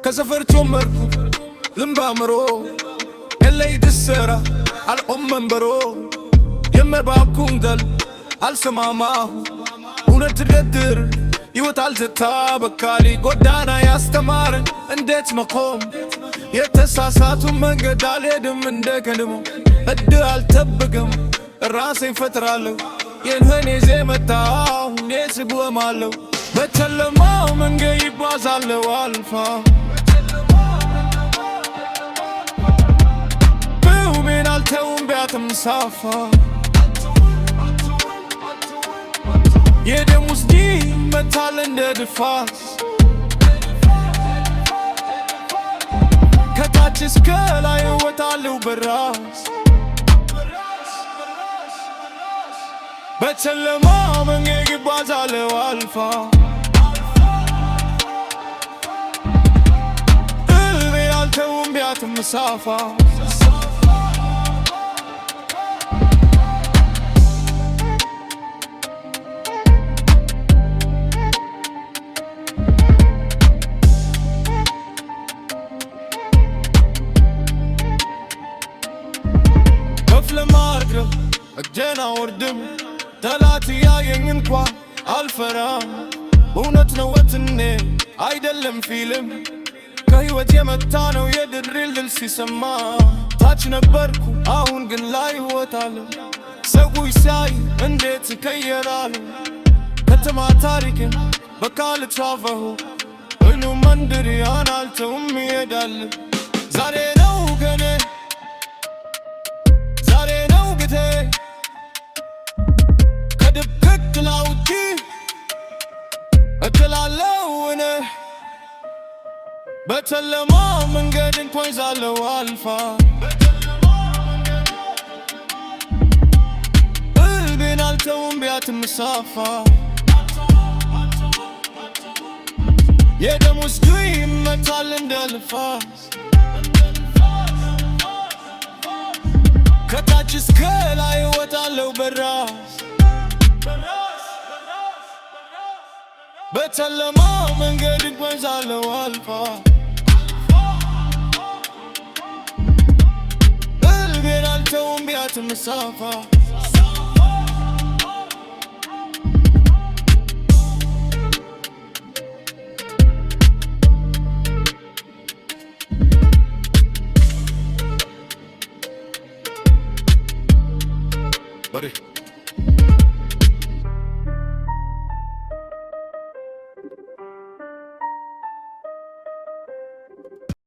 كسفر تمركو لمبامرو اللي دسرة على منبرو يمر بابكم دل على سماماه ونتقدر يوتال تتابكالي قدانا يستمارن انديت مقوم يتساساتو منقد عليدم اندك نمو الدال تبقم الراسي فترالو ينهني زي متاو نيسبو مالو بتلماو من قيب وازالو والفا بيومين التوم بيات مسافة يدموس دي متال اندد فاس كتاچ اسكلا يوتالو براس بتلماو من قيب وازالو والفا التوم بيات مسافة كفل ماركة اجينا وردم تلاتي ياين انكوا الفرام ونتنوتني አይደለም ፊልም ከህይወት የመጣነው የድሪል ድል ሲሰማ ታች ነበርኩ አሁን ግን ላይ ወጣለሁ ሰዎች ሳይ እንዴት ከየራለሁ ከተማ ታሪክን በቃል ጻፈሁ እኑ መንደር ያናልተውም ይሄዳል ዛሬ ነው ገኔ ዛሬ ነው ግቴ ከድብቅ ላውጪ እትላለሁ እኔ በጨለማ መንገድ እንኳን ዛለው አልፋ ልቤን አልተውም ቢያት ምሳፋ የደም ውስጥ ይመታል እንደ ልፋስ ከታች እስከ ላይ እወጣለሁ በራስ በጨለማ መንገድ እንኳን ዛለው አልፋ التوم بيات مسافة Buddy